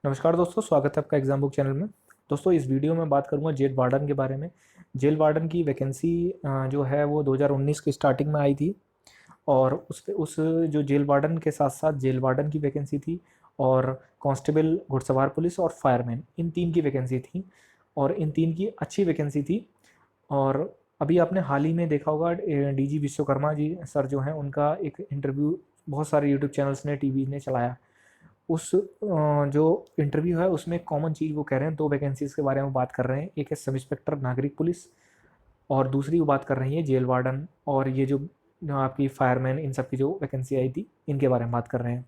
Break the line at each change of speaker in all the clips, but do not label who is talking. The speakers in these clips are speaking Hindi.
नमस्कार दोस्तों, स्वागत है आपका एग्जाम बुक चैनल में। दोस्तों, इस वीडियो में बात करूंगा जेल वार्डन के बारे में। जेल वार्डन की वैकेंसी जो है वो 2019 की स्टार्टिंग में आई थी। और उस जो जेल वार्डन के साथ साथ जेल वार्डन की वैकेंसी थी, और कांस्टेबल, घुड़सवार पुलिस और फायरमैन, इन तीन की वैकेंसी थी। और इन तीन की अच्छी वैकेंसी थी। और अभी आपने हाल ही में देखा होगा, डीजी विश्वकर्मा जी सर जो हैं, उनका एक इंटरव्यू बहुत सारे यूट्यूब चैनल्स ने, टीवी ने चलाया। उस जो इंटरव्यू है उसमें कॉमन चीज़ वो कह रहे हैं, दो वैकेंसीज़ के बारे में बात कर रहे हैं। एक है सब इंस्पेक्टर नागरिक पुलिस, और दूसरी वो बात कर रही है जेल वार्डन। और ये जो आपकी फायरमैन, इन सब की जो वैकेंसी आई थी, इनके बारे में बात कर रहे हैं।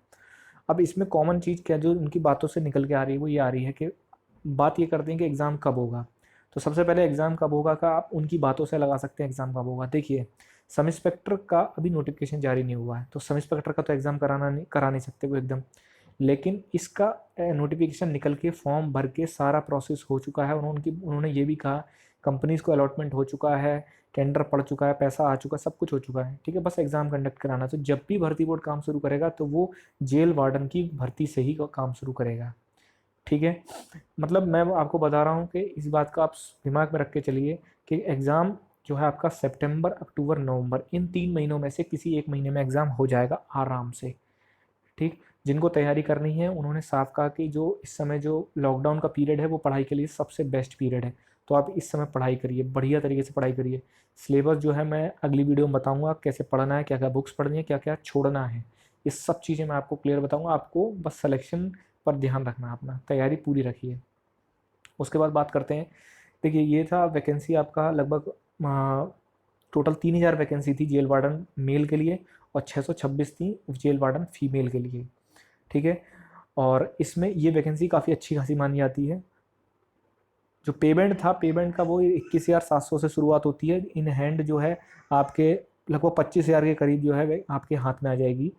अब इसमें कॉमन चीज़ क्या जो उनकी बातों से निकल के आ रही है, वो ये आ रही है कि बात ये करते हैं कि एग्ज़ाम कब होगा। तो सबसे पहले एग्ज़ाम कब होगा का आप उनकी बातों से लगा सकते हैं एग्ज़ाम कब होगा। देखिए, सब इंस्पेक्टर का अभी नोटिफिकेशन जारी नहीं हुआ है, तो सब इंस्पेक्टर का तो एग्ज़ाम करा नहीं सकते वो एकदम। लेकिन इसका नोटिफिकेशन निकल के फॉर्म भर के सारा प्रोसेस हो चुका है। उन्होंने ये भी कहा, कंपनीज को अलॉटमेंट हो चुका है, टेंडर पड़ चुका है, पैसा आ चुका है, सब कुछ हो चुका है। ठीक है, बस एग्ज़ाम कंडक्ट कराना। तो जब भी भर्ती बोर्ड काम शुरू करेगा तो वो जेल वार्डन की भर्ती से ही काम शुरू करेगा। ठीक है, मतलब मैं आपको बता रहा हूँ कि इस बात का आप दिमाग में रख के चलिए कि एग्ज़ाम जो है आपका सितंबर, अक्टूबर, नवंबर, इन 3 महीनों में से किसी एक महीने में एग्ज़ाम हो जाएगा आराम से। ठीक, जिनको तैयारी करनी है उन्होंने साफ कहा कि जो इस समय जो लॉकडाउन का पीरियड है वो पढ़ाई के लिए सबसे बेस्ट पीरियड है। तो आप इस समय पढ़ाई करिए, बढ़िया तरीके से पढ़ाई करिए। सिलेबस जो है मैं अगली वीडियो में बताऊंगा कैसे पढ़ना है, क्या क्या बुक्स पढ़नी है, क्या क्या छोड़ना है। ये सब चीज़ें मैं आपको क्लियर बताऊंगा। आपको बस सिलेक्शन पर ध्यान रखना, अपना तैयारी पूरी रखिए। उसके बाद बात करते हैं। देखिए, ये था वैकेंसी आपका लगभग टोटल 3000 वैकेंसी थी जेल वार्डन मेल के लिए, और 626 थी जेल वार्डन फीमेल के लिए। ठीक है, और इसमें ये वैकेंसी काफ़ी अच्छी खासी मानी जाती है। जो पेमेंट था, पेमेंट का वो 21,700 से शुरुआत होती है। इन हैंड जो है आपके लगभग 25,000 के करीब जो है आपके हाथ में आ जाएगी।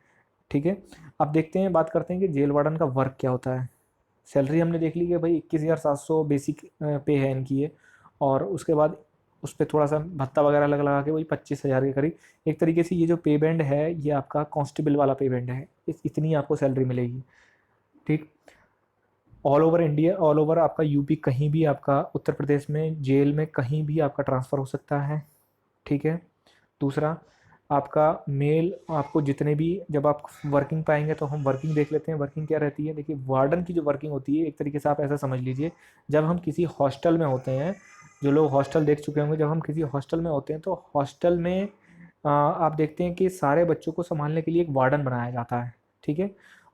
ठीक है, अब देखते हैं, बात करते हैं कि जेल वार्डन का वर्क क्या होता है। सैलरी हमने देख ली कि भाई 21,700 बेसिक पे है इनकी ये। और उसके बाद उस पर थोड़ा सा भत्ता वगैरह लगा के वही 25,000 के करीब। एक तरीके से ये जो पे बैंड है ये आपका कांस्टेबल वाला पे बैंड है। इतनी आपको सैलरी मिलेगी। ठीक, all over India, all over आपका यूपी, कहीं भी आपका उत्तर प्रदेश में जेल में कहीं भी आपका ट्रांसफ़र हो सकता है। ठीक है, दूसरा आपका मेल, आपको जितने भी, जब आप वर्किंग पाएंगे तो हम वर्किंग देख लेते हैं। वर्किंग क्या रहती है, देखिए वार्डन की जो वर्किंग होती है, एक तरीके से आप ऐसा समझ लीजिए, जब हम किसी हॉस्टल में होते हैं, जो लोग हॉस्टल देख चुके होंगे, जब हम किसी हॉस्टल में होते हैं तो हॉस्टल में आप देखते हैं कि सारे बच्चों को संभालने के लिए एक वार्डन बनाया जाता है। ठीक है,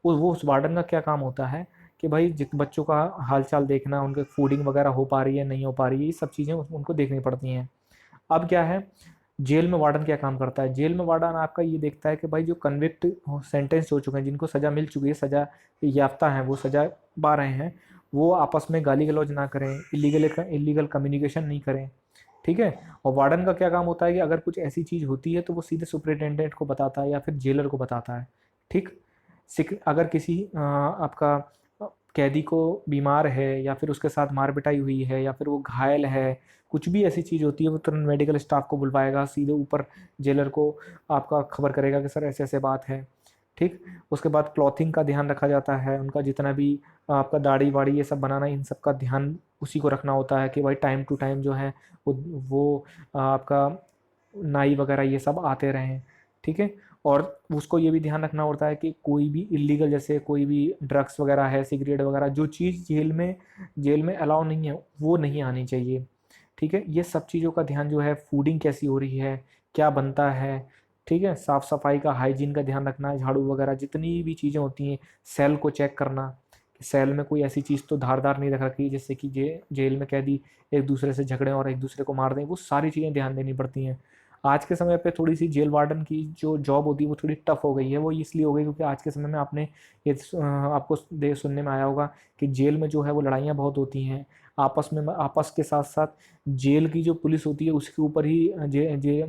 वो उस वार्डन का क्या काम होता है कि भाई जित बच्चों का हाल चाल देखना, उनके फूडिंग वगैरह हो पा रही है नहीं हो पा रही है, ये सब चीज़ें उनको देखनी पड़ती हैं। अब क्या है, जेल में वार्डन क्या काम करता है। जेल में वार्डन आपका ये देखता है कि भाई जो कन्विक्ट सेंटेंस हो चुके हैं, जिनको सज़ा मिल चुकी है, सज़ा याफ्ता हैं, वो सज़ा पा रहे हैं, वो आपस में गाली गलौज ना करें, इलीगल कम्युनिकेशन नहीं करें। ठीक है, और वार्डन का क्या काम होता है कि अगर कुछ ऐसी चीज़ होती है तो वो सीधे सुपरिटेंडेंट को बताता है या फिर जेलर को बताता है। ठीक, अगर किसी आपका कैदी को बीमार है, या फिर उसके साथ मार पिटाई हुई है, या फिर वो घायल है, कुछ भी ऐसी चीज़ होती है, वो तुरंत मेडिकल स्टाफ को बुलवाएगा, सीधे ऊपर जेलर को आपका खबर करेगा कि सर ऐसे ऐसे बात है। ठीक, उसके बाद क्लॉथिंग का ध्यान रखा जाता है, उनका जितना भी आपका दाढ़ी वाड़ी ये सब बनाना, इन सब का ध्यान उसी को रखना होता है कि भाई टाइम टू टाइम जो है वो आपका नाई वगैरह ये सब आते रहें। ठीक है, और उसको ये भी ध्यान रखना होता है कि कोई भी इलीगल, जैसे कोई भी ड्रग्स वगैरह है, सिगरेट वगैरह, जो चीज़ जेल में अलाउ नहीं है वो नहीं आनी चाहिए। ठीक है, ये सब चीज़ों का ध्यान जो है, फूडिंग कैसी हो रही है, क्या बनता है। ठीक है, साफ़ सफाई का, हाइजीन का ध्यान रखना है, झाड़ू वगैरह जितनी भी चीज़ें होती हैं, सेल को चेक करना कि सेल में कोई ऐसी चीज़ तो धारदार नहीं रख रखी जिससे कि जेल में कैदी एक दूसरे से झगड़ें और एक दूसरे को मार दें, वो सारी चीज़ें ध्यान देनी पड़ती हैं। आज के समय पे थोड़ी सी जेल वार्डन की जो जॉब होती है वो थोड़ी टफ हो गई है। वो इसलिए हो गई क्योंकि आज के समय में आपने आपको सुनने में आया होगा कि जेल में जो है वो लड़ाइयाँ बहुत होती हैं आपस में, आपस के साथ साथ जेल की जो पुलिस होती है उसके ऊपर ही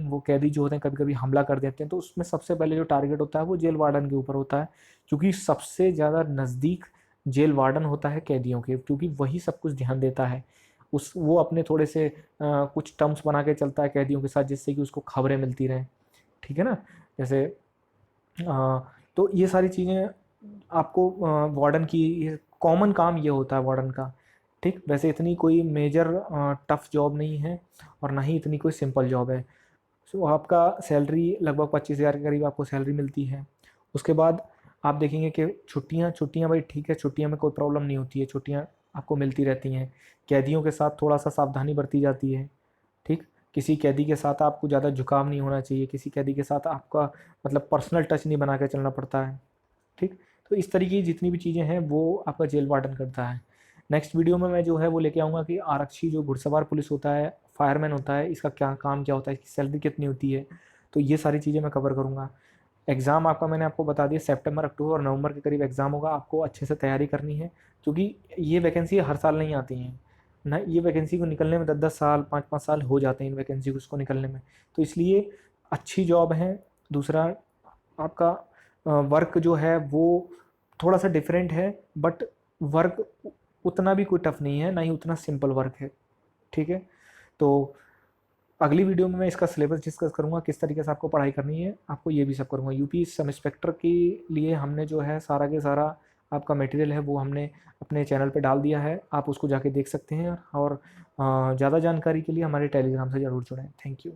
वो कैदी जो होते हैं कभी कभी हमला कर देते हैं। तो उसमें सबसे पहले जो टारगेट होता है वो जेल वार्डन के ऊपर होता है, क्योंकि सबसे ज़्यादा नज़दीक जेल वार्डन होता है कैदियों के, क्योंकि वही सब कुछ ध्यान देता है। उस वो अपने थोड़े से कुछ टर्म्स बना के चलता है कैदियों के साथ, जिससे कि उसको खबरें मिलती रहें। ठीक है ना, जैसे तो ये सारी चीज़ें आपको वार्डन की कॉमन काम ये होता है वार्डन का। ठीक, वैसे इतनी कोई मेजर टफ जॉब नहीं है और ना ही इतनी कोई सिंपल जॉब है। सो आपका सैलरी लगभग 25,000 के करीब आपको सैलरी मिलती है। उसके बाद आप देखेंगे कि छुट्टियाँ छुट्टियाँ भाई ठीक है, छुट्टियों में कोई प्रॉब्लम नहीं होती है, छुट्टियाँ आपको मिलती रहती हैं। कैदियों के साथ थोड़ा सा सावधानी बरती जाती है। ठीक, किसी कैदी के साथ आपको ज़्यादा झुकाव नहीं होना चाहिए, किसी कैदी के साथ आपका मतलब पर्सनल टच नहीं बना के चलना पड़ता है। ठीक, तो इस तरीके की जितनी भी चीज़ें हैं वो आपका जेल वार्डन करता है। नेक्स्ट वीडियो में मैं जो है वो लेके आऊँगा कि आरक्षी जो घुड़सवार पुलिस होता है, फायरमैन होता है, इसका क्या काम क्या होता है, इसकी सैलरी कितनी होती है, तो ये सारी चीज़ें मैं कवर करूँगा। एग्ज़ाम आपका मैंने आपको बता दिया, सितंबर, अक्टूबर और नवंबर के करीब एग्ज़ाम होगा, आपको अच्छे से तैयारी करनी है, क्योंकि ये वैकेंसी हर साल नहीं आती हैं ना, ये वैकेंसी को निकलने में 10-10 साल 5-5 साल हो जाते हैं इन वैकेंसी को उसको निकलने में। तो इसलिए अच्छी जॉब है। दूसरा आपका वर्क जो है वो थोड़ा सा डिफरेंट है, बट वर्क उतना भी कोई टफ नहीं है, ना ही उतना सिंपल वर्क है। ठीक है, तो अगली वीडियो में मैं इसका सिलेबस डिस्कस करूँगा, किस तरीके से आपको पढ़ाई करनी है, आपको ये भी सब करूँगा। यूपी सब इंस्पेक्टर के लिए हमने जो है सारा के सारा आपका मटेरियल है वो हमने अपने चैनल पे डाल दिया है, आप उसको जाके देख सकते हैं। और ज़्यादा जानकारी के लिए हमारे टेलीग्राम से ज़रूर जुड़ें। Thank you.